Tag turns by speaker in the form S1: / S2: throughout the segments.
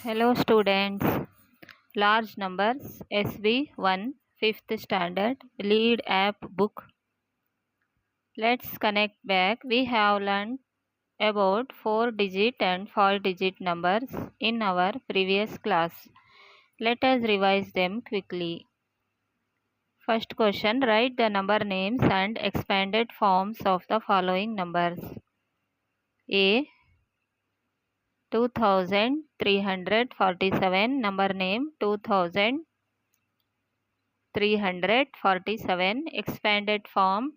S1: Hello students, large numbers SB1 5th standard lead app book. Let's connect back. We have learned about 4-digit and 5-digit numbers in our previous class. Let us revise them quickly. First question, write the number names and expanded forms of the following numbers. A 2347, number name 2347, expanded form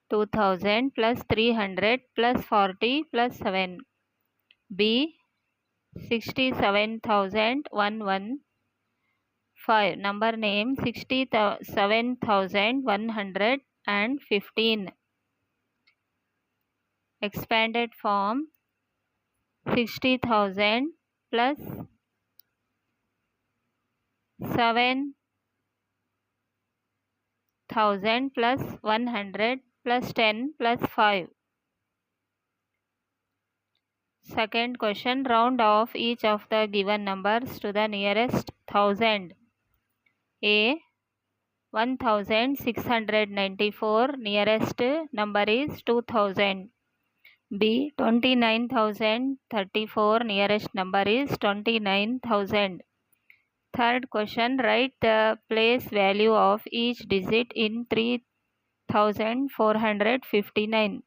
S1: 2000 plus 300 plus 40 plus 7. B 67,115, number name 67,115, expanded form 60,000 plus 7,000 plus 100 plus 10 plus 5. Second question, round off each of the given numbers to the nearest thousand. A 1694, nearest number is 2000. B 29,034, nearest number is 29,000. Third question, write the place value of each digit in 3,459.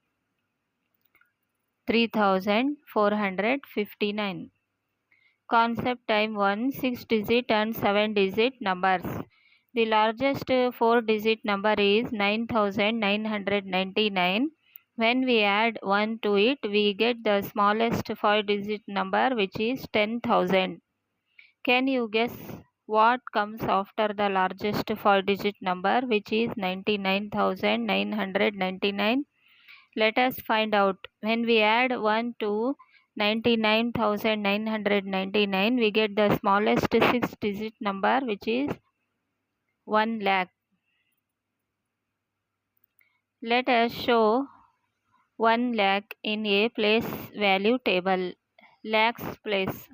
S1: 3,459. Concept time 1, 6-digit and 7-digit numbers. The largest 4-digit number is 9,999. When we add 1 to it, we get the smallest 5-digit number, which is 10,000. Can you guess what comes after the largest 5-digit number, which is 99,999? Let us find out. When we add 1 to 99,999, we get the smallest 6-digit number, which is 1 lakh. Let us show 1 lakh in a place value table. Lakhs place.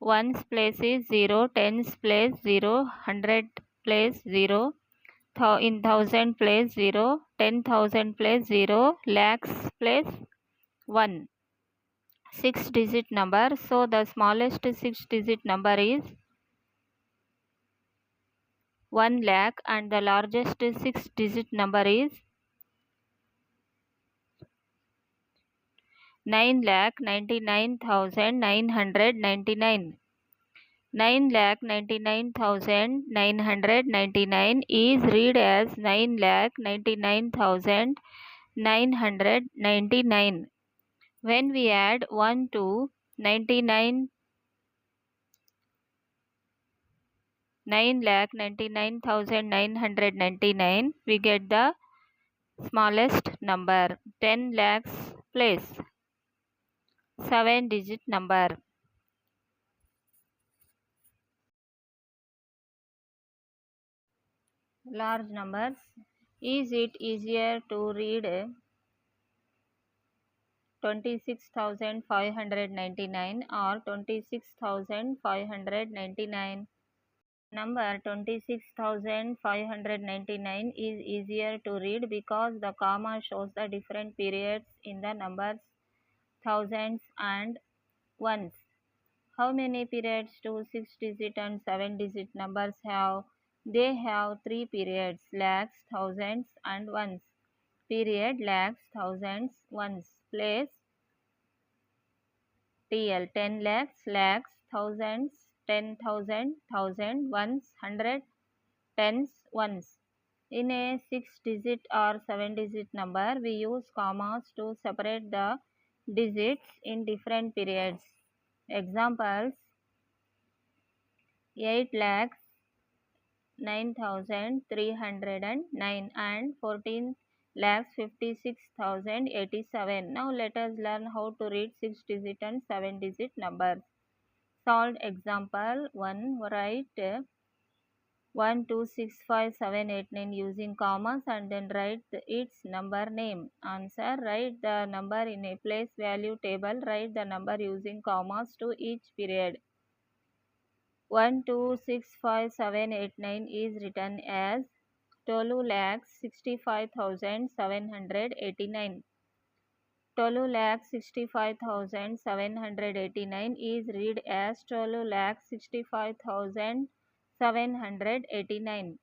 S1: Ones place is 0, tens place 0, 100 place 0, in 1000 place 0, 10,000 place 0, lakhs place 1. 6-digit number. So the smallest 6-digit number is 1 lakh and the largest 6-digit number is 9,99,999. 9,99,999 is read as 9,99,999. When we add 1 to 9,99,999, we get the smallest number. 10 lakhs place. 7-digit number. Large numbers. Is it easier to read 26,599 or 26,599? Number 26,599 is easier to read because the comma shows the different periods in the numbers thousands and ones. How many periods do 6-digit and 7-digit numbers have? They have 3 periods: lakhs, thousands and ones. Period, lakhs, thousands, ones. Place TL 10 lakhs, lakhs, thousands, 10,000, thousand, ones, 100, tens, ones. In a 6-digit or 7-digit number, we use commas to separate the digits in different periods. Examples: 8 lakhs 9,309 and 14 lakhs 56,087. Now let us learn how to read 6-digit and 7-digit numbers. Solved example 1. Write 1 2 6 5 7 8 9 using commas and then write its number name. Answer: write the number in a place value table. Write the number using commas to each period. 1 2 6 5 7 8 9 is written as 12,65,789. 12,65,789 is read as 12,65,789.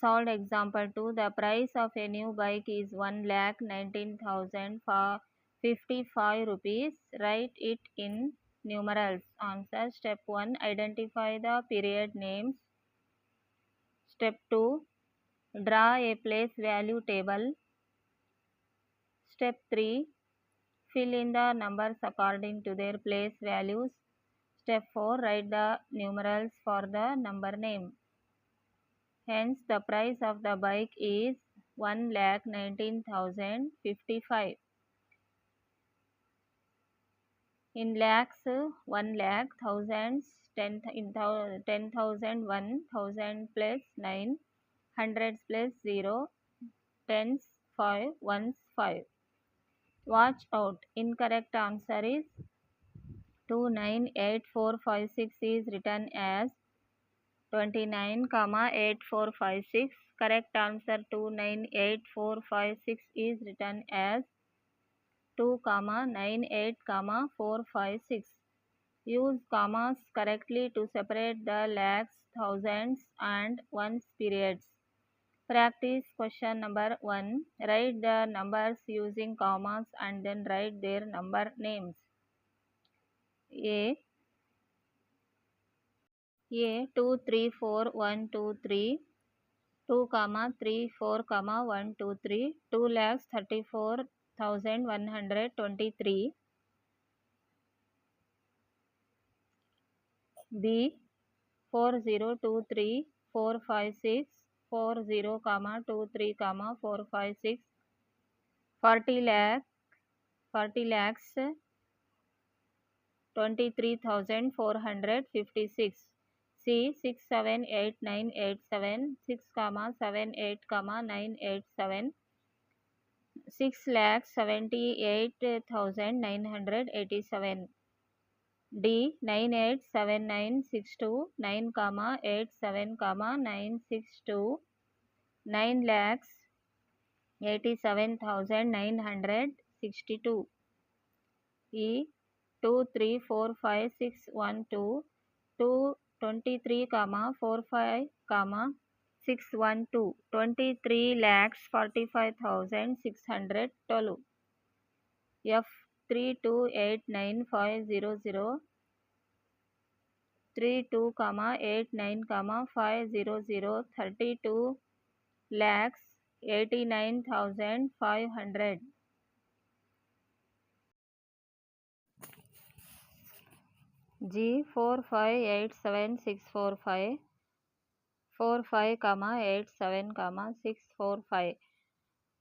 S1: Solved example 2. The price of a new bike is 1,19,055 rupees. Write it in numerals. Answer: Step 1. Identify the period names. Step 2. Draw a place value table. Step 3. Fill in the numbers according to their place values. Step 4. Write the numerals for the number name. Hence, the price of the bike is 1,19,055. In lakhs, 1 lakh, thousands, 10,000, 1,000 plus 9, hundreds plus 0, tens, 5, ones, 5. Watch out. Incorrect answer is 298456 is written as 29,8456. Correct answer 298456 is written as 2,98,456. Use commas correctly to separate the lakhs, thousands and ones periods. Practice question number 1. Write the numbers using commas and then write their number names. A 2 3 4 1 2 3 2 comma 3 4 comma 1 2 3 2,34,123. B 4023 456 40 comma 23 comma 456 40 lakhs 23,456. C 678987 6 comma 78 comma 987 6,78,987. D 987962 9 comma 87 comma 962 9,87,962. E 2345612 223 comma 45 comma 612 23,45,612. F 328950 32 comma 89 comma 500 32 lakhs 89,500. G 4587645 45 comma 87 comma 645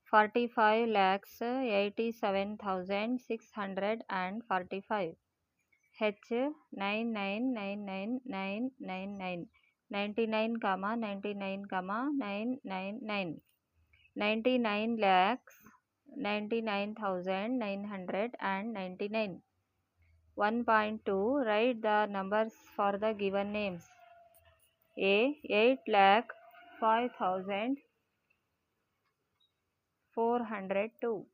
S1: 45 lakhs 87,645. H 9999999 99 comma 99 comma 999 99 lakhs 99,999. 1.2. Write the numbers for the given names. A 8,05,402.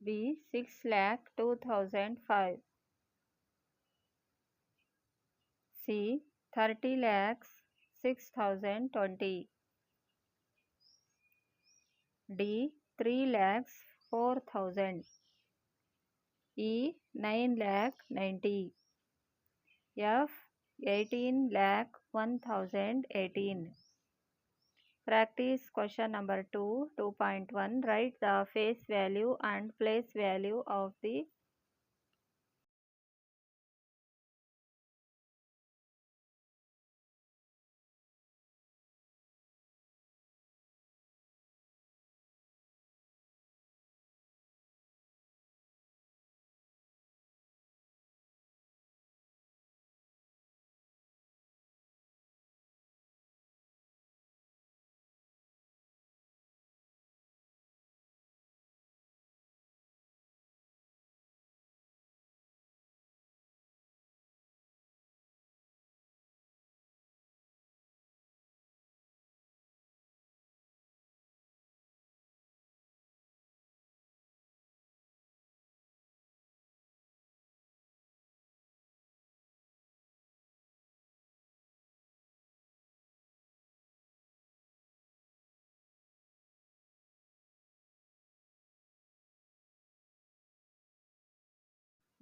S1: B. 6,02,005. C. 30 lakhs 6,020. D. 3 lakhs 4,000. E. 9 lakh 90. F. 18 lakh 1,018. Practice question number 2, 2.1. Write the face value and place value of the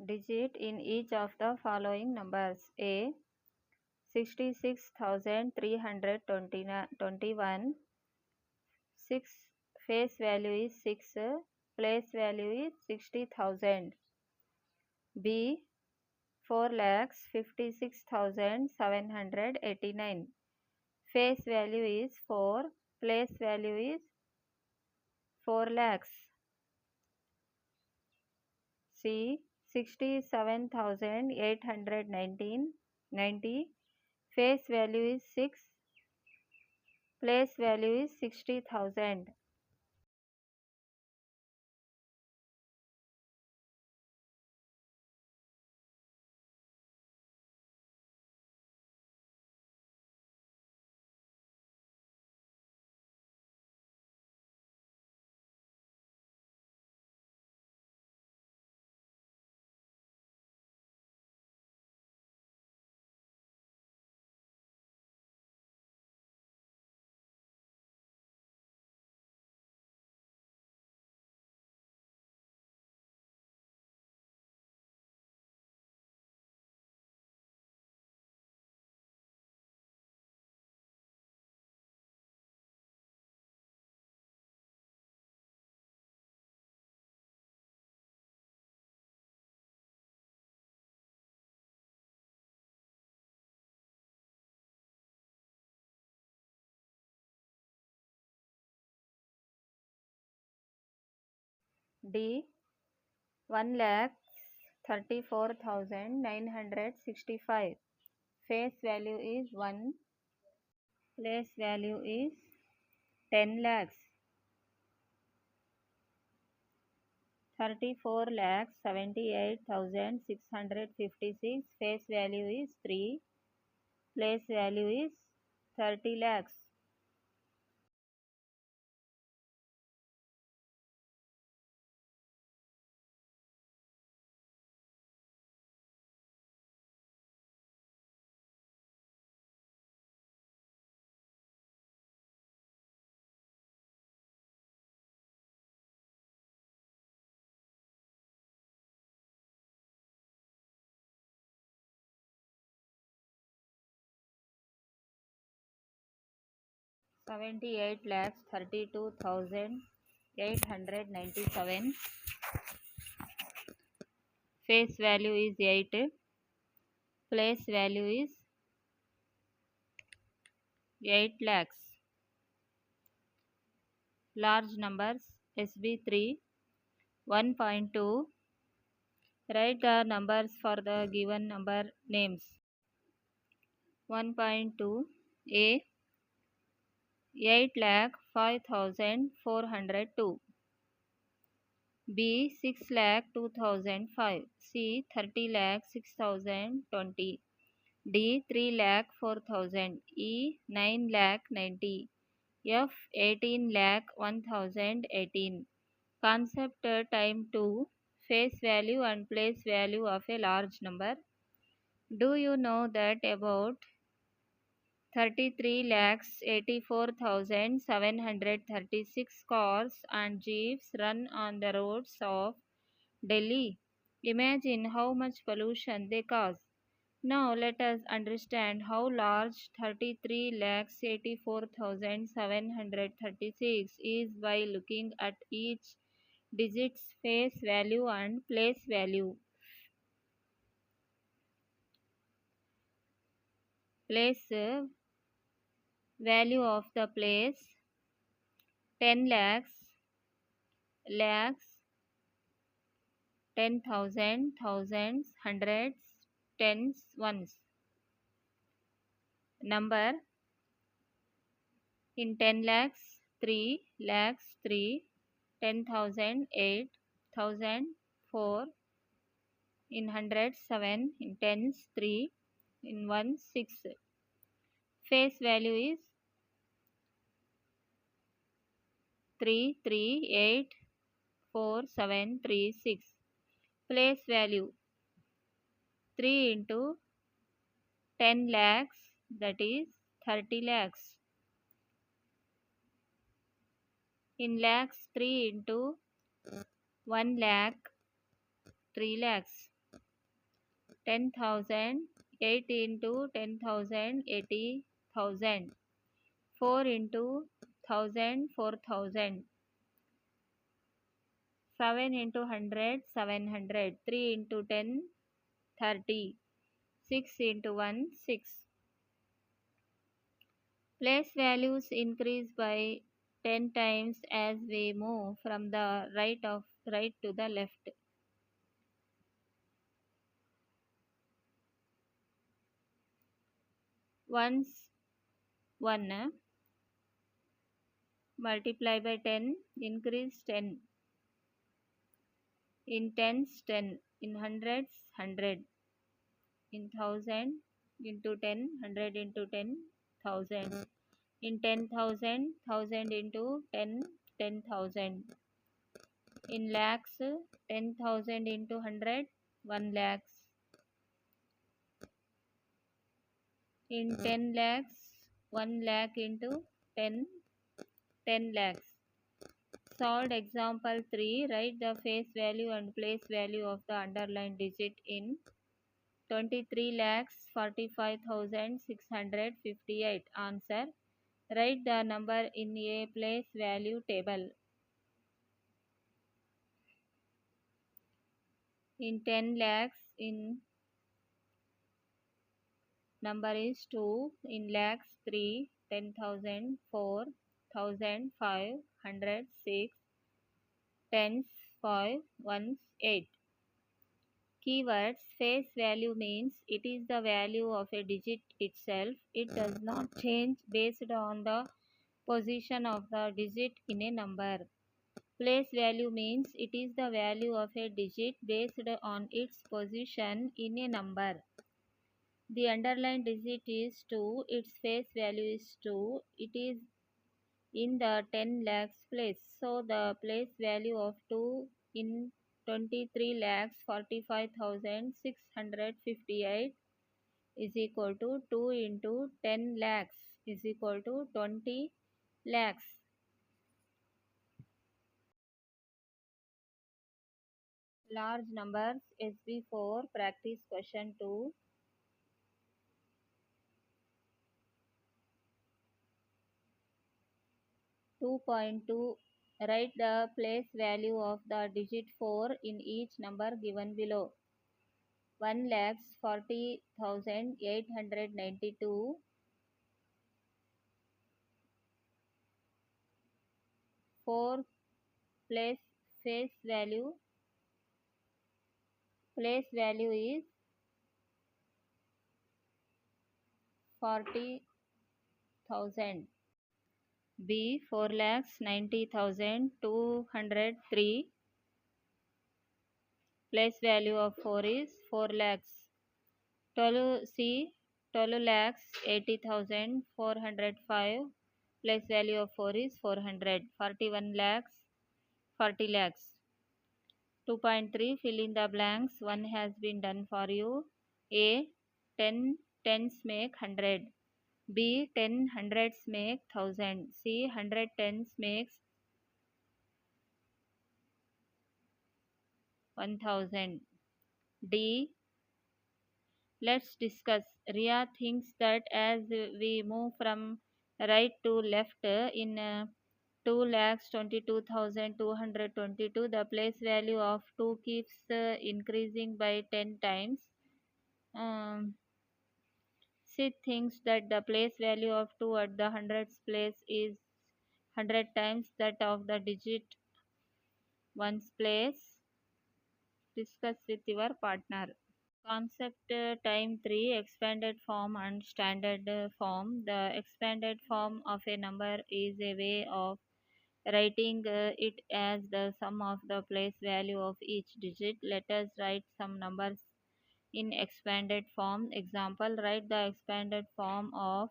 S1: digit in each of the following numbers. A. 66,321. 6 face value is 6. Place value is 60,000. B. 4,56,789. Face value is 4. Place value is 4 lakhs. C. 67,890. Face value is 6. Place value is 60,000. D. 1,34,965. Face value is 1. Place value is 10 lakhs. 34,78,656. Face value is 3. Place value is 30 lakhs. $78 lakhs 32,897. Face value is 8. Place value is 8 lakhs. Large numbers SB3 1.2. Write the numbers for the given number names. 1.2. A. 8,05,402. B. 6,02,005. C. 30,06,020. D. 3,04,000. E. 9,90,000. F. 18,01,018. Concept time 2. Face value and place value of a large number. Do you know that about 33,84,736 cars and jeeps run on the roads of Delhi? Imagine how much pollution they cause. Now let us understand how large 33,84,736 is by looking at each digit's face value and place value. Place value of the place 10 lakhs, lakhs, 10,000, thousands, hundreds, tens, ones. Number in 10 lakhs, 3 lakhs, 3, 10,000, 8, 1,000, 4, in hundreds, 7, in tens, 3, in ones, 6. Face value is 3, 3, 8, 4, 7, 3, 6. Place value 3 into 10 lakhs, that is 30 lakhs. In lakhs, 3 into 1 lakh, 3 lakhs. 10,000, 8 into 10,000, 80,000. 4 into 1,000, 4,000. 7 into 100, 700. 3 into 10, 30. 6 into 1, 6. Place values increase by 10 times as we move from the right to the left. Once 1 multiply by 10, increase 10. In tens 10, in hundreds 100, in thousand into 10, 100 into 10, 1,000. In 10,000, 1,000 into 10, 10,000. In lakhs, 10,000 into 100, 1 lakhs. In 10 lakhs, 1 lakh into 10, 10 lakhs. Solved example 3. Write the face value and place value of the underlined digit in 23,45,658. Answer. Write the number in a place value table. In 10 lakhs, in number is 2, in lakhs 3, 10,000, 4, 1,000, 5, 100, 6, tens, 5, ones, 8. Keywords. Face value means it is the value of a digit itself. It does not change based on the position of the digit in a number. Place value means it is the value of a digit based on its position in a number. The underlined digit is 2. Its face value is 2. It is in the 10 lakhs place. So the place value of 2 in 23,45,658 is equal to 2 into 10 lakhs is equal to 20 lakhs. Large numbers SB4 practice question 2. (2.2) Write the place value of the digit 4 in each number given below. 1,40,892. 4 place value is 40,000. B. 4,90,203. Place value of 4 is 4 lakhs. 12 C. 12,80,405. Place value of 4 is 400. 41 lakhs. 40 lakhs. 2.3 fill in the blanks. One has been done for you. A 10 tens make 100. B 10 hundreds make 1000. C 100 tens makes 1000. D. Let's discuss. Ria thinks that as we move from right to left in 2,22,222, the place value of 2 keeps increasing by 10 times. She thinks that the place value of 2 at the hundreds place is 100 times that of the digit ones place. Discuss with your partner. Concept time 3, expanded form and standard form. The expanded form of a number is a way of writing it as the sum of the place value of each digit. Let us write some numbers in expanded form. Example, write the expanded form of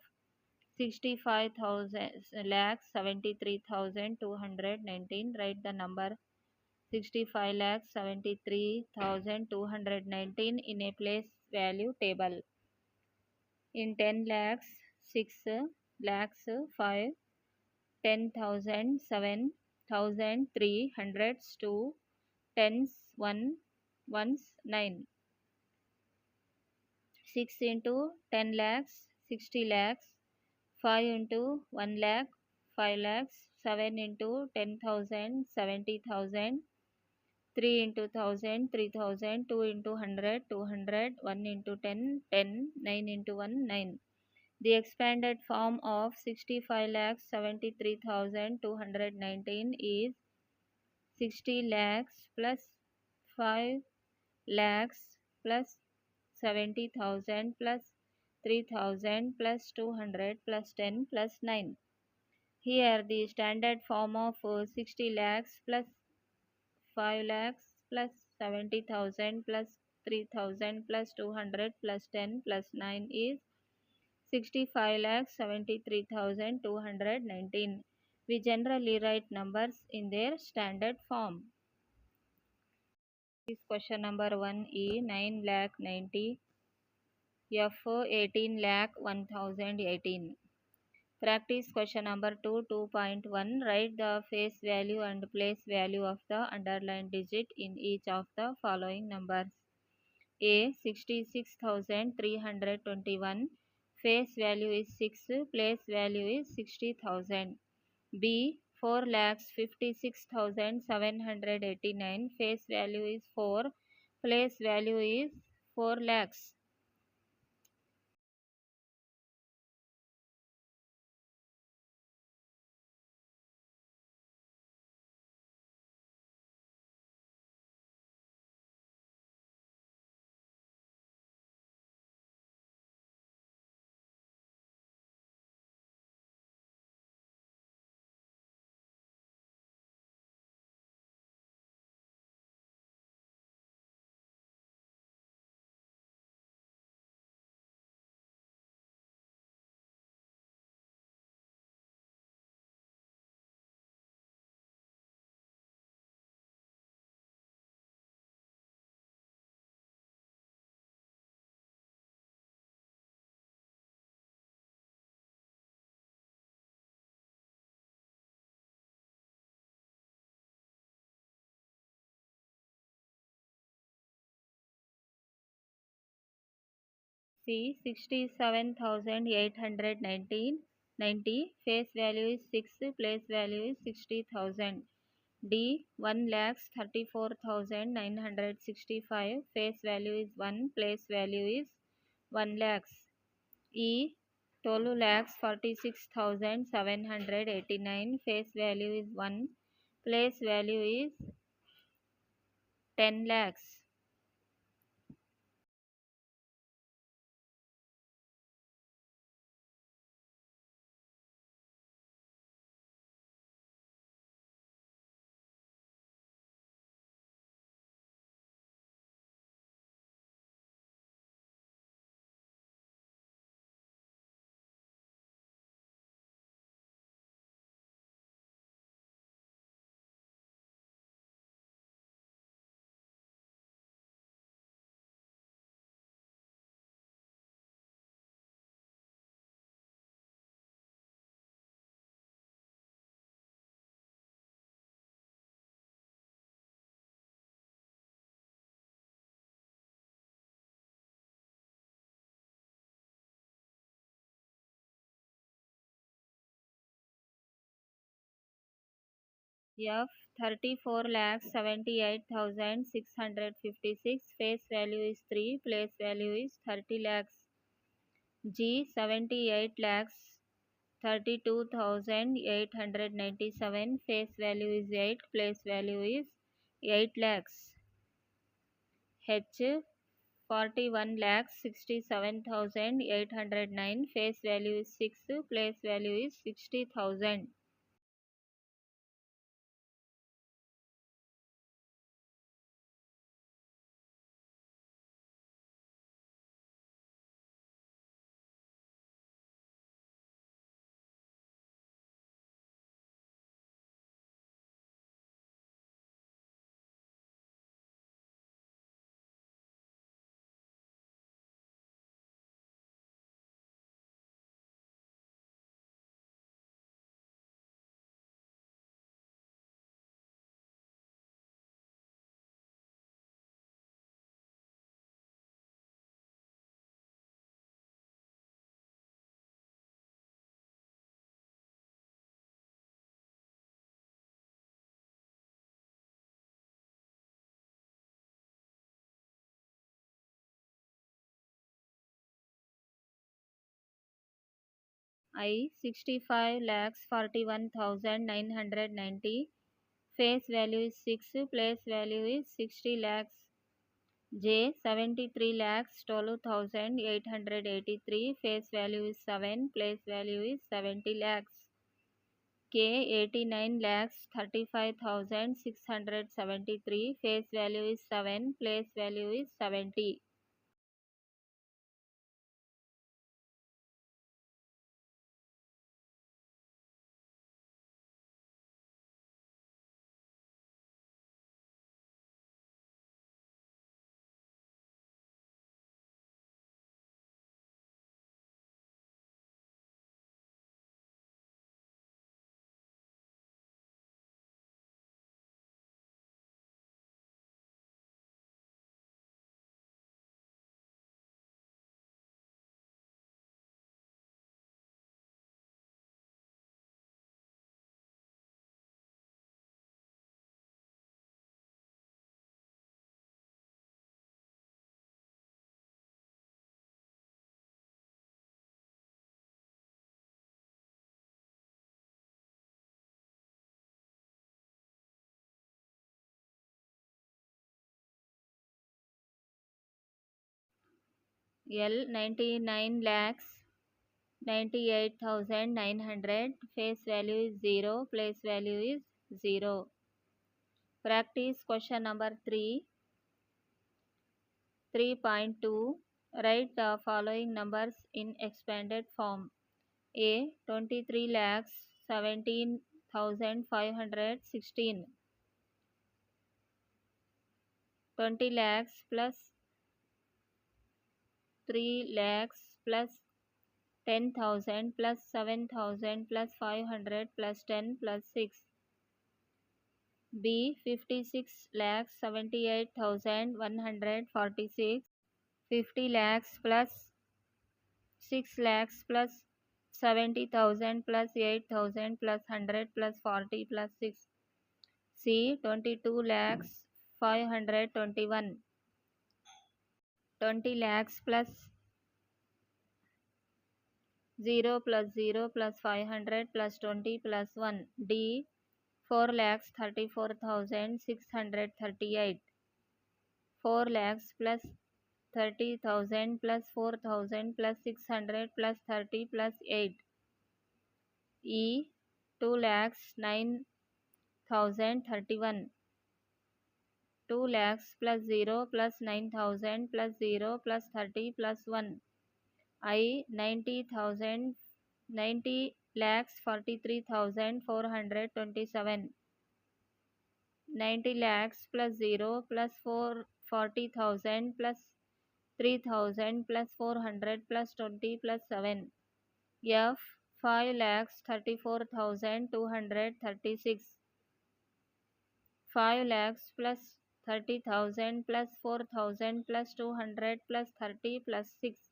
S1: 65,000 lakhs 73,219. Write the number 65 lakhs 73,219 in a place value table. In 10 lakhs, 6 lakhs, 5, 10,000, 7,000, 3 hundreds, 2 tens, 1 ones, 9. 6 into 10 lakhs, 60 lakhs. 5 into 1 lakh, 5 lakhs. 7 into 10,000, 70,000. 3 into 1000, 3000. 2 into 100, 200. 1 into 10, 10. 9 into 1, 9. The expanded form of 65 lakhs 73,219 is 60 lakhs plus 5 lakhs plus 70,000 plus 3,000 plus 200 plus 10 plus 9. Here the standard form of 60 lakhs plus 5 lakhs plus 70,000 plus 3,000 plus 200 plus 10 plus 9 is 65 lakhs 73,219. We generally write numbers in their standard form. This question number 1E 9 lakh 90 F 18 lakh 1018. Practice question number 2 2.1. Write the face value and place value of the underlined digit in each of the following numbers. A 66,321. Face value is 6. Place value is 60,000. B 4,56,789. Face value is 4. Place value is 4 lakhs. C 67,890. Face value is 6. Place value is 60,000. D 1,34,965. Face value is 1. Place value is 1 lakhs. E 12,46,789. Face value is 1. Place value is 10 lakhs. F 34,78,656. Face value is 3. Place value is 30 lakhs. G 78 lakhs 32,897. Face value is 8. Place value is 8 lakhs. H 41 lakhs 67,809. Face value is 6. Place value is 60,000. I 65 lakhs 41,990. Face value is 6. Place value is 60 lakhs. J 73 lakhs 12,883. Face value is 7. Place value is 70 lakhs. K 89 lakhs 35,673. Face value is 7. Place value is 70. L 99 lakhs 98,900. Face value is 0. Place value is 0. Practice question number 3. 3.2. Write the following numbers in expanded form. A 23 lakhs 17,516. 20 lakhs plus 3 lakhs plus 10,000 plus 7,000 plus 500 plus 10 plus 6. B 56 lakhs 78,146. 50 lakhs plus 6 lakhs plus 70,000 plus 8,000 plus 100 plus 40 plus 6. C 22 lakhs 521. 20 lakhs plus 0 plus 0 plus 500 plus 20 plus 1. D 4 lakhs 34,638. 4 lakhs plus 30,000 plus 4,000 plus 600 plus 30 plus 8. E 2 lakhs 9,031. 2 lakhs plus 0 plus 9,000 plus 0 plus 30 plus 1. I 90 lakhs 43,427. 90 lakhs plus 0 plus 40,000 plus 3,000 plus 400 plus 20 plus 7. F 5 lakhs 34,236. 5 lakhs plus 30,000 plus 4,000 plus 200 plus 30 plus 6.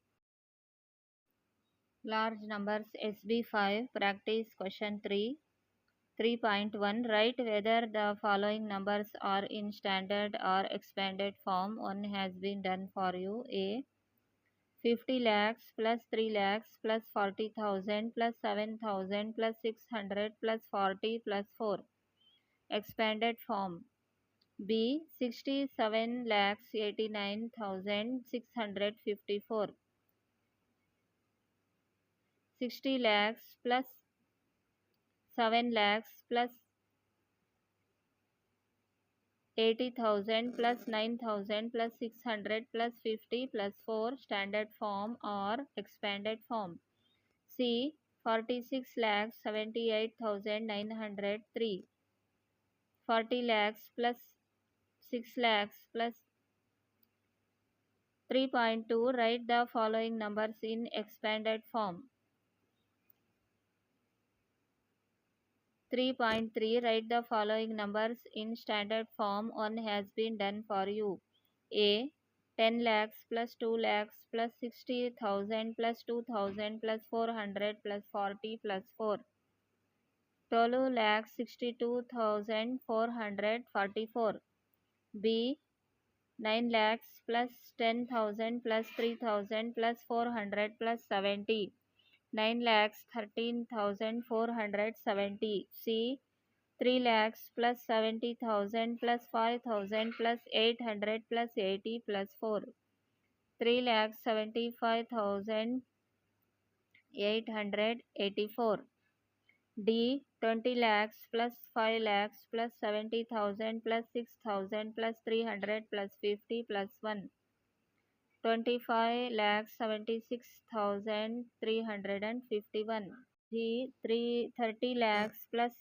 S1: Large numbers SB5. Practice question 3. 3.1 Write whether the following numbers are in standard or expanded form. One has been done for you. A. 50 lakhs plus 3 lakhs plus 40,000 plus 7,000 plus 600 plus 40 plus 4. Expanded form. B. 67 lakhs 89,654. 60 lakhs plus 7 lakhs plus 80,000 plus 9,000 plus 600 plus 50 plus 4. Standard form or expanded form. C. 46 lakhs 78,903. 40 lakhs plus 6 lakhs plus 3.2 Write the following numbers in expanded form. 3.3 Write the following numbers in standard form. One has been done for you. A. 10 lakhs plus 2 lakhs plus 60,000 plus 2,000 plus 400 plus 40 plus 4. 12 lakhs 62,444. B. 9 lakhs plus 10,000 plus 3,000 plus 400 plus 70. 9 lakhs 13,470. C. 3 lakhs plus 70,000 plus 5,000 plus 800 plus 80 plus 4. 3 lakhs 75,884. D. 20 lakhs plus 5 lakhs plus 70,000 plus 6,000 plus 300 plus 50 plus 1. 25 lakhs 76,351. G. 30 lakhs plus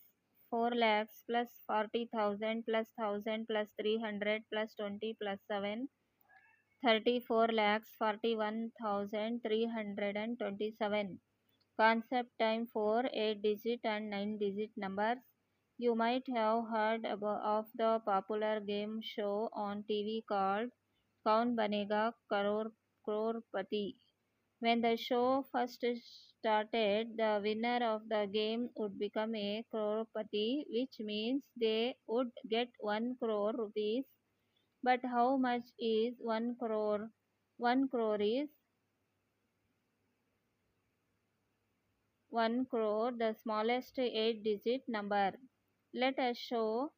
S1: 4 lakhs plus 40,000 plus 1,000 plus 300 plus 20 plus 7. 34 lakhs 41,327. Concept time for 8-digit and 9-digit numbers. You might have heard of the popular game show on TV called Kaun Banega Crorepati. When the show first started, the winner of the game would become a crorepati, which means they would get 1 crore rupees. But how much is 1 crore? 1 crore is 1 crore, the smallest 8-digit number. Let us show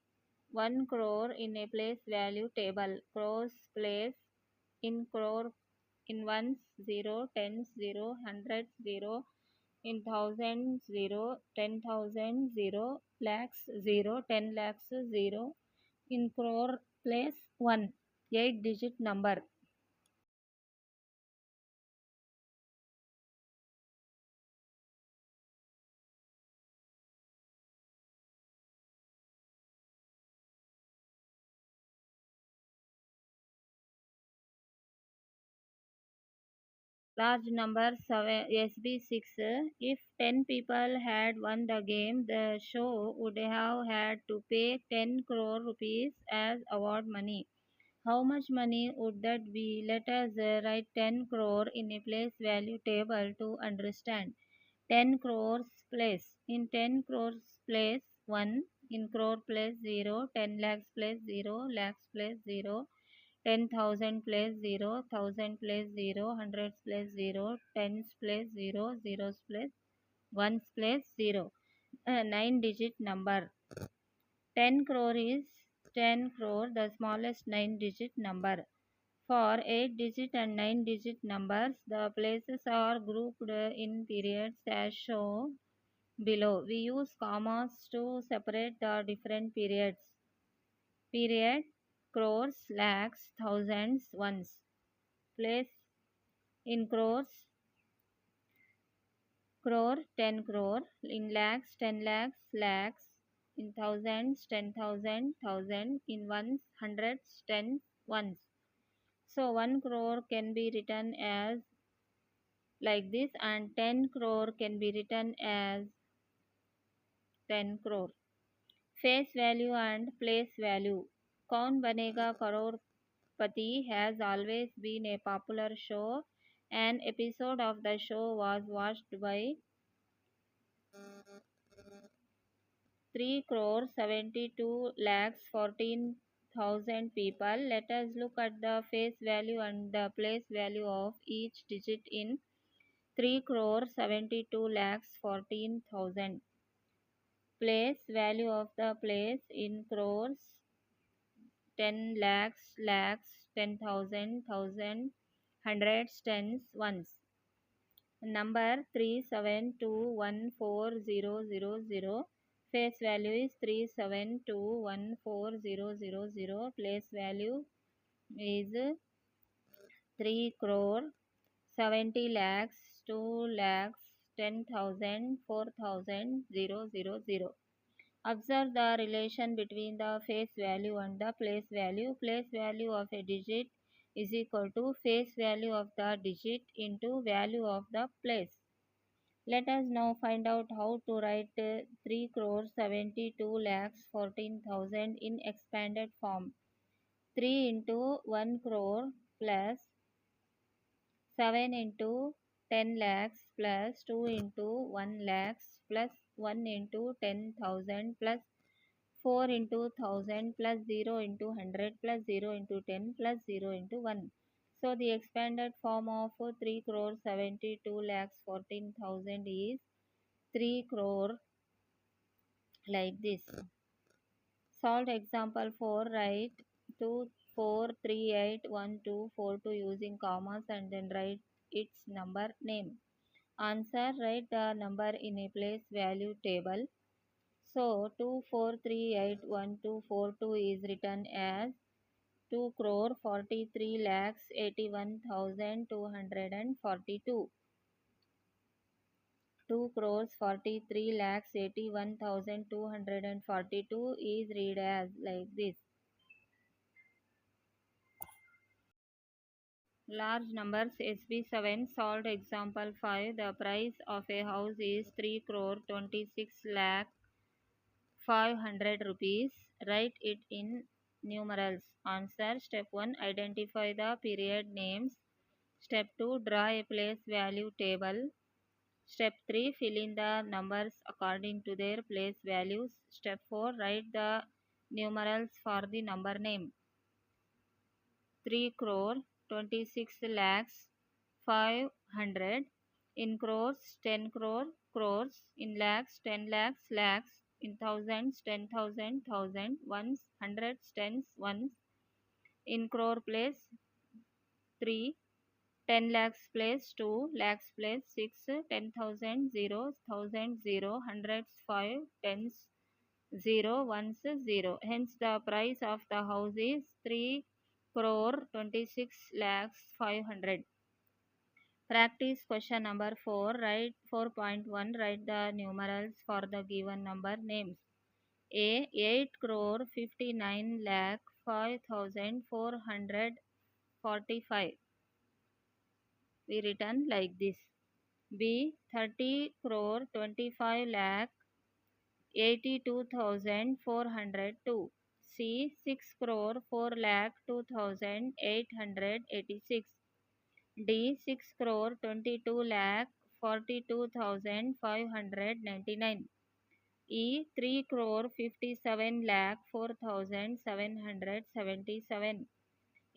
S1: 1 crore in a place value table. Crores place in crore in ones 0, tens 0, hundreds 0, in thousands 0, 10,000 0, lakhs 0, 10 lakhs 0, in crore place 1, 8-digit number. Large number SB6. If 10 people had won the game, the show would have had to pay 10 crore rupees as award money. How much money would that be? Let us write 10 crore in a place value table to understand. 10 crores place. In 10 crores place 1, in crore place 0, 10 lakhs place 0, lakhs place 0. 10,000 place 0, 1,000 place 0, hundreds place 0, tens place 0, zeros place, ones place 0. 9-digit number. 10 crore is 10 crore, the smallest 9-digit number. For 8-digit and 9-digit numbers, the places are grouped in periods as shown below. We use commas to separate the different periods. Period, crores, lakhs, thousands, ones. Place in crores, crore, 10 crore. In lakhs, 10 lakhs, lakhs. In thousands, 10,000, thousand. In ones, hundreds, tens, ones. So 1 crore can be written as like this, and 10 crore can be written as 10 crore. Face value and place value. Kaun Banega Crorepati has always been a popular show. An episode of the show was watched by 3,72,14,000 people. Let us look at the face value and the place value of each digit in 3,72,14,000. Place value of the place in crores: 10 lakhs, lakhs, 10,000, thousand, hundreds, tens, ones. Number 37214,000. Face value is 37214,000. Place value is 3 crore, 70 lakhs, 2 lakhs, 10,000, 4,000, 000. Observe the relation between the face value and the place value. Place value of a digit is equal to face value of the digit into value of the place. Let us now find out how to write 3 crore 72 lakhs 14,000 in expanded form. 3 into 1 crore plus 7 into 10 lakhs plus 2 into 1 lakhs plus 1 into 10,000 plus 4 into 1000 plus 0 into 100 plus 0 into 10 plus 0 into 1. So the expanded form of 3 crore 72 lakhs 14,000 is 3 crore, like this. Solve example 4. Write 2438124 using commas and then write its number name. Answer: write the number in a place value table. So 2438124 is written as 2 crore 43 lakhs 81,242. 2 crores 43 lakhs 81,242 is read as like this. Large numbers SB7. Solved example 5. The price of a house is 3 crore 26 lakh 500 rupees. Write it in numerals. Answer: Step 1. Identify the period names. Step 2. Draw a place value table. Step 3. Fill in the numbers according to their place values. Step 4. Write the numerals for the number name. 3 crore 26 lakhs 500. In crores 10 crore crores. In lakhs 10 lakhs lakhs. In thousands 10,000 thousand. Ones hundreds tens ones. In crore place 3. 10 lakhs place 2, lakhs place 6, 10,000 0, 1,000 0, hundreds 5, tens 0, ones 0. Hence the price of the house is 3 crore 26 lakhs 500. Practice question number 4. Write 4.1. Write the numerals for the given number names. A. 8 crore 59 lakh 5,445. We written like this. B. 30 crore 25 lakh 82,402. C. 6 crore 4 lakh 2,886. D. 6 crore 22 lakh 42,599. E. 3 crore 57 lakh 4,777.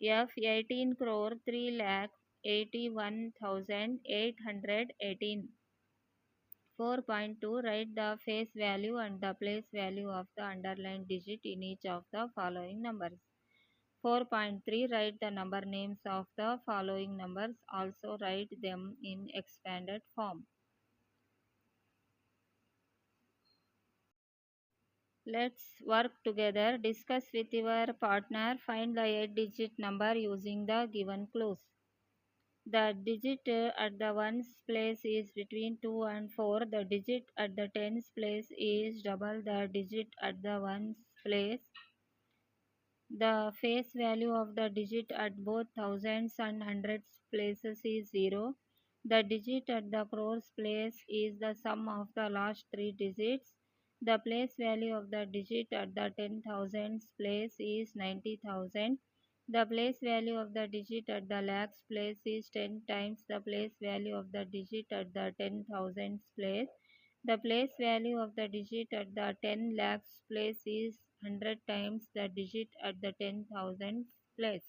S1: F. 18 crore 3 lakh 81,818. 4.2. Write the face value and the place value of the underlined digit in each of the following numbers. 4.3. Write the number names of the following numbers. Also write them in expanded form. Let's work together. Discuss with your partner. Find the 8-digit number using the given clues. The digit at the ones place is between 2 and 4. The digit at the tens place is double the digit at the ones place. The face value of the digit at both thousands and hundreds places is 0. The digit at the crores place is the sum of the last 3 digits. The place value of the digit at the 10,000s place is 90,000. The place value of the digit at the lakhs place is 10 times the place value of the digit at the 10,000s place. The place value of the digit at the 10 lakhs place is 100 times the digit at the 10,000 place.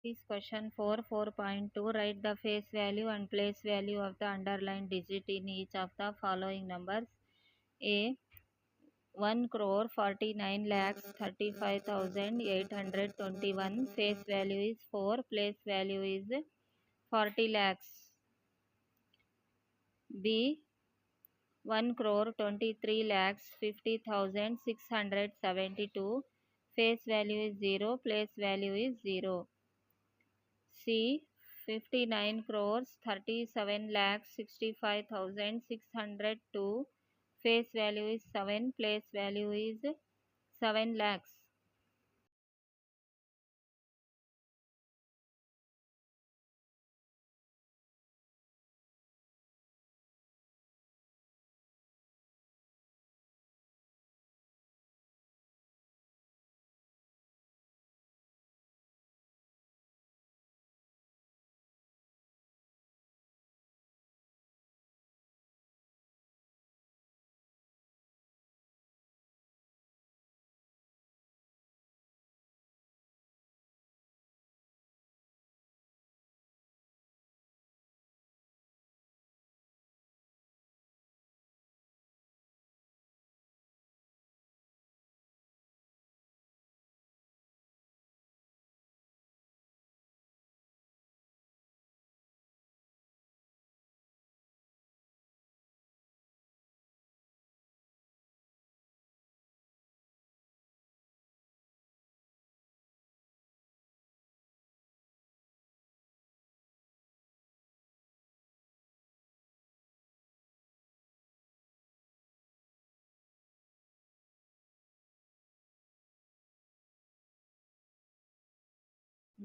S1: Is question 4, 4.2. Write the face value and place value of the underlined digit in each of the following numbers. A. 1 crore 49 lakhs 35,821. Face value is 4. Place value is 40 lakhs. B. 1 crore 23 lakhs 50,672. Face value is 0. Place value is 0. C. 59 crores 37 lakhs 65,602. Face value is 7. Place value is 7 lakhs.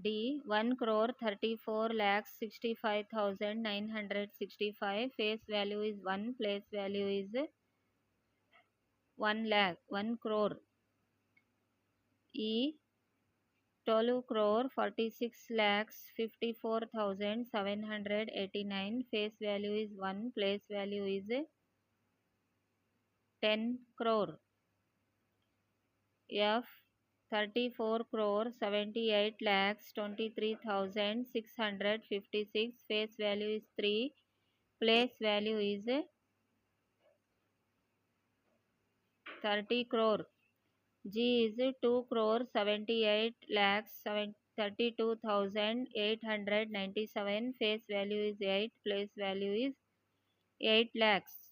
S1: D. 1 crore 34 lakhs 65,965. Face value is 1. Place value is 1 lakh. 1 crore. E. 12 crore 46 lakhs 54,789. Face value is 1. Place value is 10 crore. F. 34 crore 78 lakhs 23,656. Face value is 3. Place value is 30 crore. G is 2 crore 78 lakhs 32,897. Face value is 8. Place value is 8 lakhs.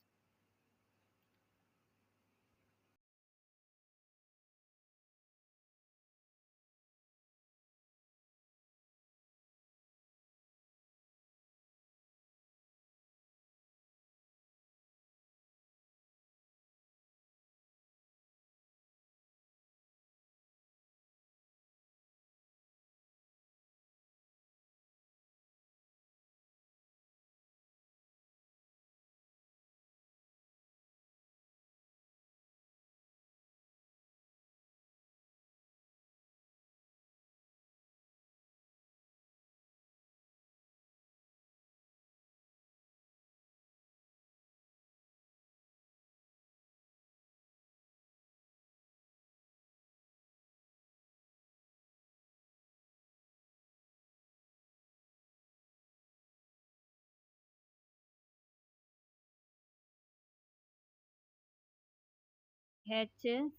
S1: H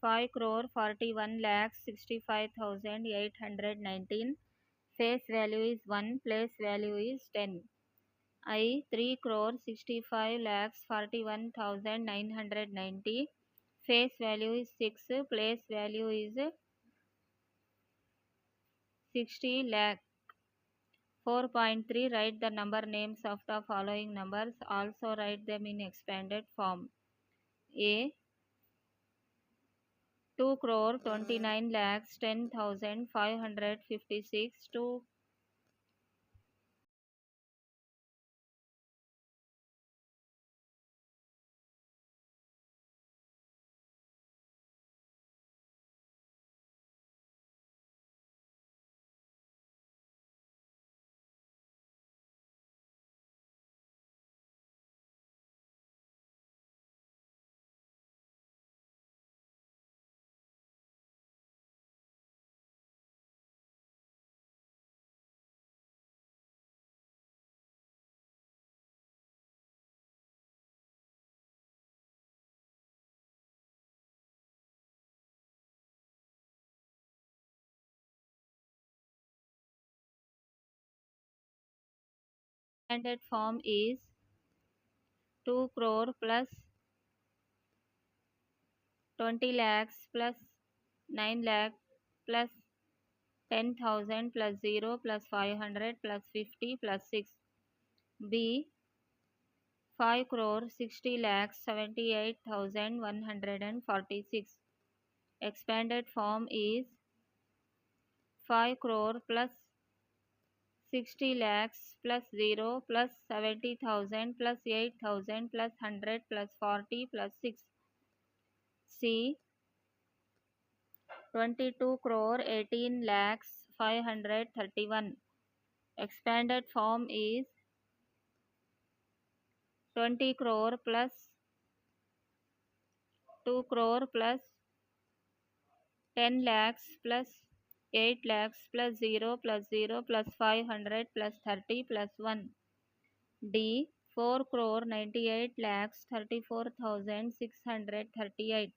S1: 5 crore 41 lakhs 65,819. Face value is 1, place value is 10. I 3 crore 65 lakhs 41,990. Face value is 6, place value is 60 lakh. 4.3 Write the number names of the following numbers. Also write them in expanded form. A 2 crore 29 lakhs 10,556. 2 Standard form is 2 crore plus 20 lakhs plus 9 lakh plus 10,000 plus 0 plus 500 plus 50 plus 6. B 5 crore 60 lakhs 78,146. Expanded form is 5 crore plus 60 lakhs plus 0 plus 70,000 plus 8,000 plus 100 plus 40 plus 6. C 22 crore 18 lakhs 531. Expanded form is 20 crore plus 2 crore plus 10 lakhs plus 8 lakhs plus 0 plus 0 plus 500 plus 30 plus 1. D 4 crore 98 lakhs 34,638.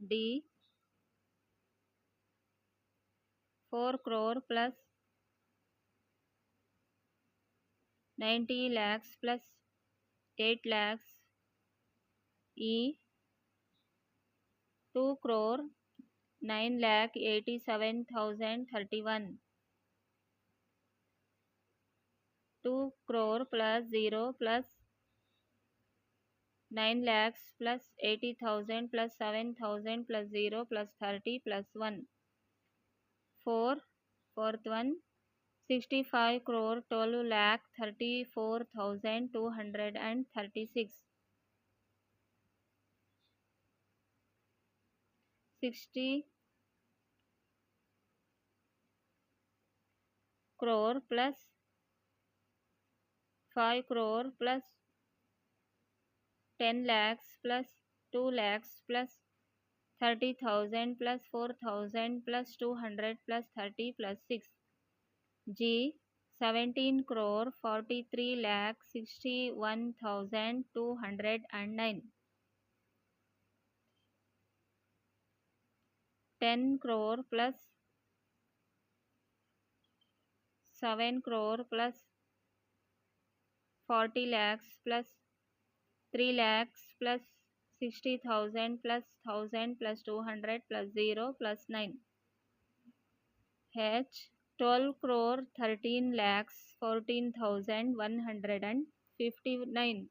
S1: D 4 crore plus 90 lakhs plus 8 lakhs. E 2 crore 9 lakh 87,031. 2 crore plus 0 plus 9 lakhs plus 80,000 plus 7,000 plus 0 plus 30 plus 1. 4. Fourth one. 65 crore 12 lakh 34,236. 60 crore plus 5 crore plus 10 lakhs plus 2 lakhs plus 30,000 plus 4,000 plus 200 plus 30 plus 6. G 17 crore 43 lakh 61,209. 10 crore plus 7 crore plus 40 lakhs plus 3 lakhs plus 60,000 plus 1,000 plus 200 plus 0 plus 9. H 12 crore 13 lakhs 14,159.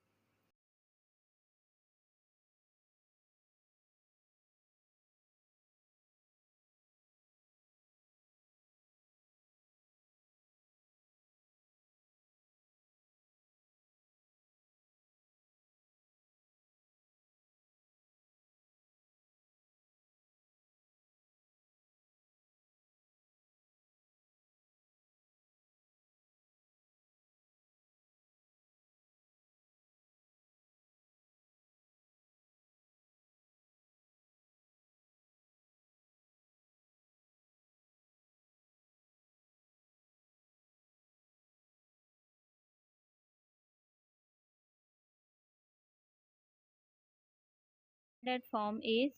S1: That form is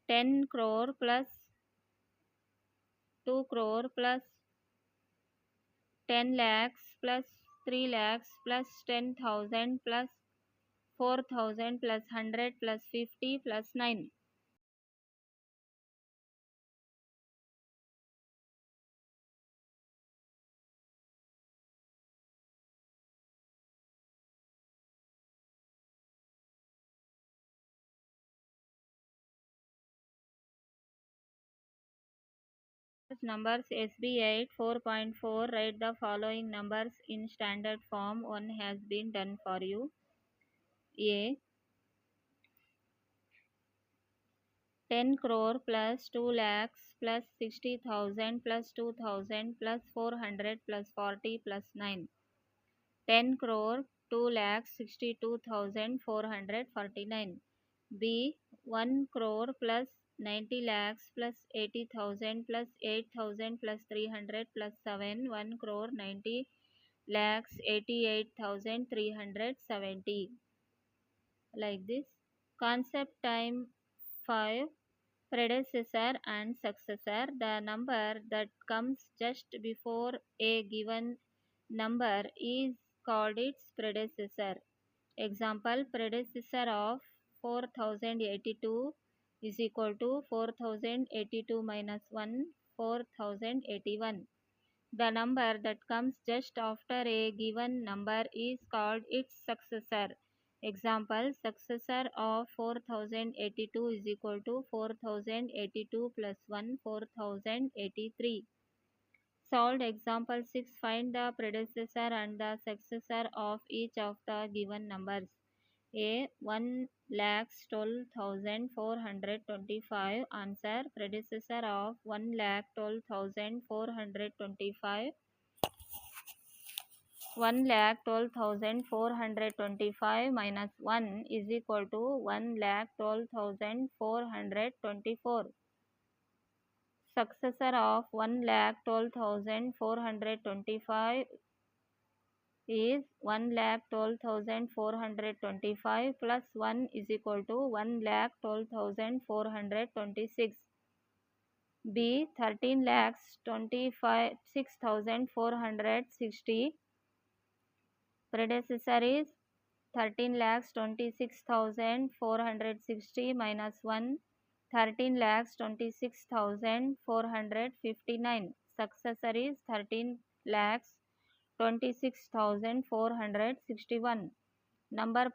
S1: 10 crore plus 2 crore plus 10 lakhs plus 3 lakhs plus 10,000 plus 4,000 plus 100 plus 50 plus 9. Numbers SB8 4.4. Write the following numbers in standard form. One has been done for you. A. 10 crore plus 2 lakhs plus 60,000 plus 2,000 plus 400 plus 40 plus 9. 10 crore 2 lakhs 62,449. B. 1 crore plus 90 lakhs plus 80,000 plus 8,000 plus 300 plus 7. 1 crore 90 lakhs 88,370. Like this. Concept time 5. Predecessor and successor. The number that comes just before a given number is called its predecessor. Example, predecessor of 4082 is equal to 4082 minus 1, 4081. The number that comes just after a given number is called its successor. Example, successor of 4082 is equal to 4082 plus 1, 4083. Solved example 6. Find the predecessor and the successor of each of the given numbers. A. 1,12,425. Answer. Predecessor of 1,12,425. 1,12,425 minus 1 is equal to 1,12,424. Successor of 1,12,425 is 1,12,425 plus 1 is equal to 1,12,426. B. 13,26,460. Predecessor is 13,26,460 minus 1, 13,26,459. Successor is 13,26,461. Number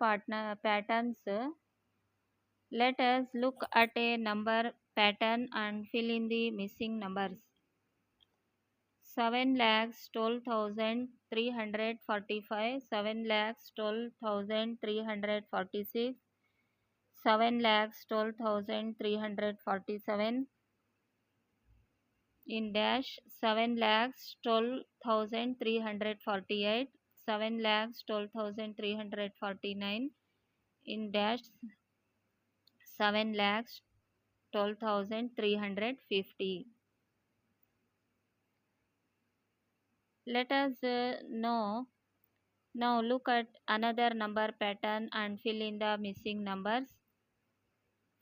S1: patterns. Let us look at a number pattern and fill in the missing numbers. 7,12,345, 7,12,346, 7,12,347 in dash, 7,12,348, 7,12,349 in dash, 7,12,350. Let us now look at another number pattern and fill in the missing numbers.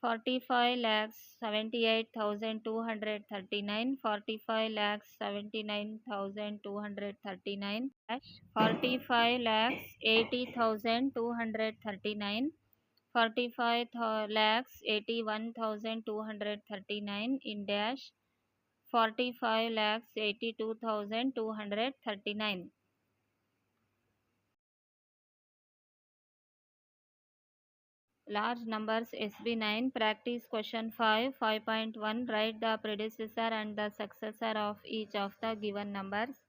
S1: 45,78,239, 45,79,239, 45,80,239, 45,81,239 in dash, 45,82,239. Large numbers SB9. Practice question 5. 5.1. Write the predecessor and the successor of each of the given numbers.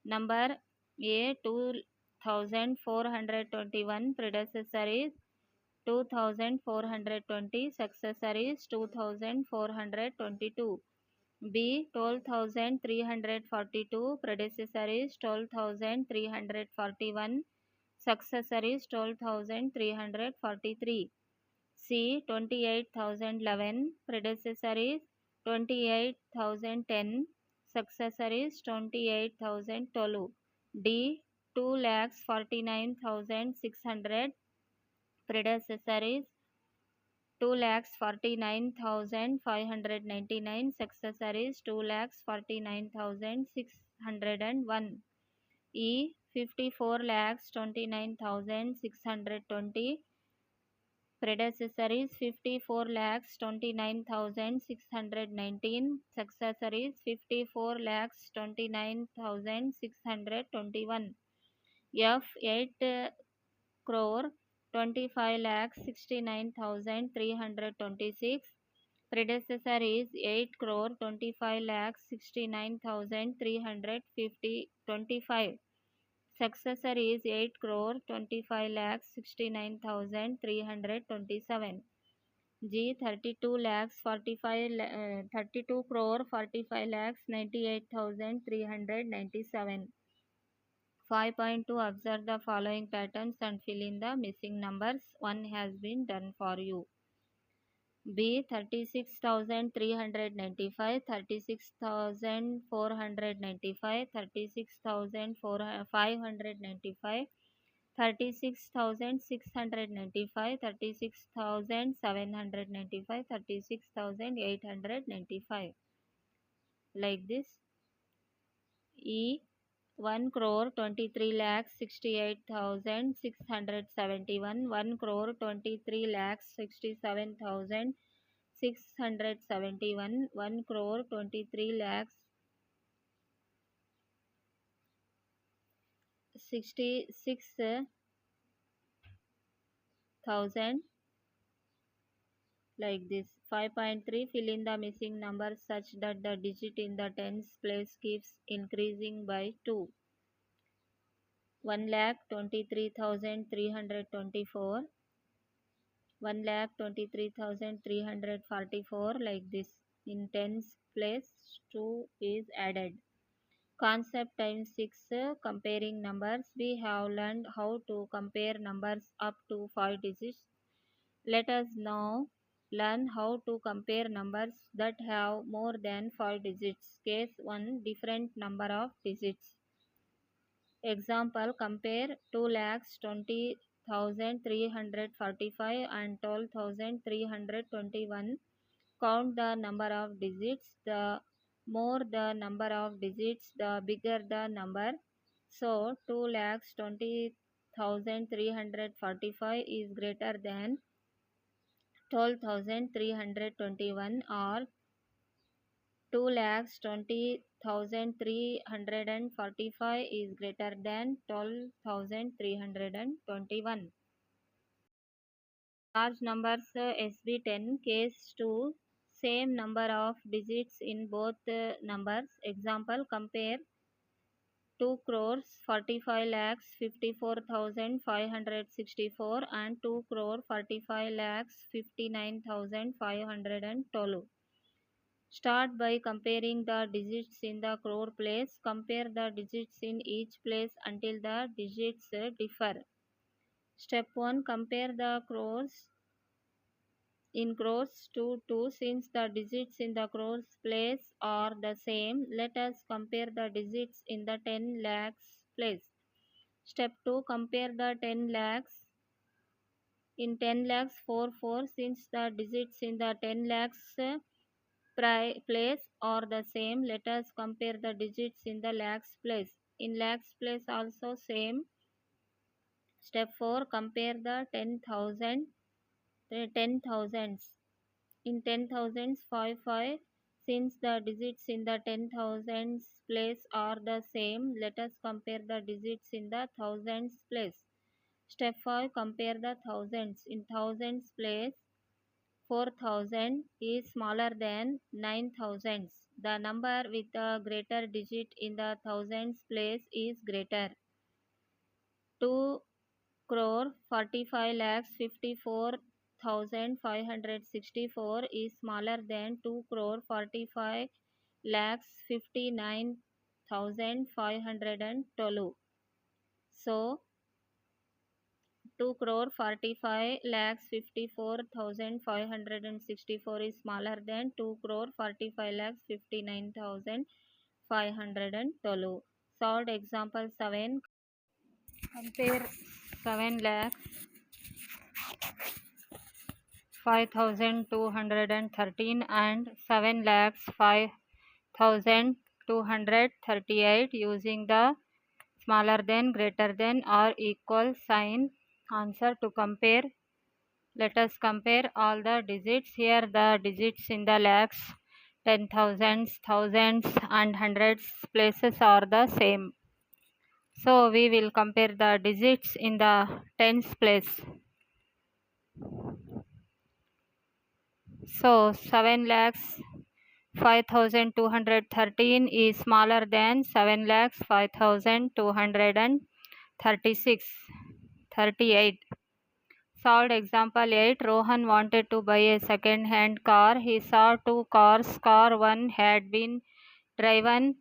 S1: Number A 2421. Predecessor is 2420. Successor is 2422. B 12,342. Predecessor is 12,341. Successor is 12,343. C 28,011. Predecessor is 28,010. Successor is 28,012. D 2,49,600. Predecessor is 2,49,599. Successor is 2,49,601. E 54,29,620. Predecessor is 54,29,619. Successor is 54,29,621. F 8 crore 25,69,326. Predecessor is 8 crore 25,69,325. Successor is 8 crore 25,69,327. G 32 crore 45,98,397. 5.2. Observe the following patterns and fill in the missing numbers. One has been done for you. B 36,395, 36,495, 36,595, 36,695, 36,795, 36,895. Like this. E 1 crore 23 lakhs 68,671. 1 crore 23 lakhs 67,671. 1 crore 23 lakhs 66,000. Like this. 5.3. Fill in the missing numbers such that the digit in the tens place keeps increasing by 2. 1,23,324. 1,23,344. Like this. In tens place 2 is added. Concept times 6. Comparing numbers. We have learned how to compare numbers up to 5 digits. Let us now learn how to compare numbers that have more than 5 digits. Case 1. Different number of digits. Example. Compare 2,20,345 and 12,321. Count the number of digits. The more the number of digits, the bigger the number. So 2,20,345 is greater than 12,321, or 2,20,345 is greater than 12,321. Large numbers SB10. Case 2. Same number of digits in both numbers. Example. Compare 2 crores 45 lakhs 54,564 and 2 crore 45 lakhs 59,512. Start by comparing the digits in the crore place. Compare the digits in each place until the digits differ. Step 1. Compare the crores in crores to 2. Since the digits in the crores place are the same, let us compare the digits in the 10 lakhs place. Step 2. Compare the 10 lakhs in 10 lakhs 4. Since the digits in the 10 lakhs place are the same, let us compare the digits in the lakhs place. In lakhs place also same. Step 4. Compare the 10,000 10 thousands. In 10 thousands 5. Since the digits in the 10,000s place are the same, let us compare the digits in the thousands place. Step 5. Compare the thousands. In thousands place, 4,000 is smaller than 9,000s. The number with the greater digit in the thousands place is greater. 2 crore 45 lakhs 54,564 is smaller than 2 crore 45 lakhs 59,512. So 2 crore 45 lakhs 54,564 is smaller than 2 crore 45 lakhs 59,512. Solved example 7. Compare 7 lakhs 5,213 and 7 lakhs 5,238 using the smaller than, greater than or equal sign. Answer to compare. Let us compare all the digits. Here the digits in the lakhs, 10,000s, thousands and hundreds places are the same. So we will compare the digits in the tens place. So 7 lakhs 5,213 is smaller than 7 lakhs 5,238. Solved example 8. Rohan wanted to buy a second-hand car. He saw two cars. Car 1 had been driven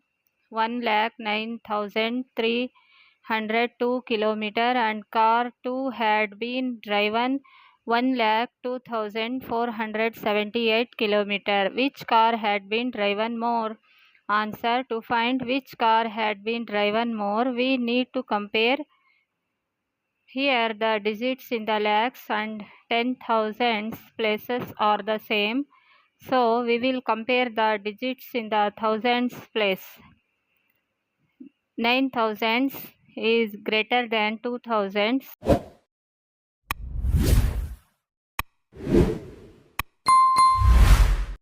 S1: 1,09,302 kilometer and car 2 had been driven 1,02,478 kilometer. Which car had been driven more? Answer. To find which car had been driven more, we need to compare. Here the digits in the lakhs and 10,000s places are the same. So we will compare the digits in the thousands place. 9,000s is greater than 2,000s.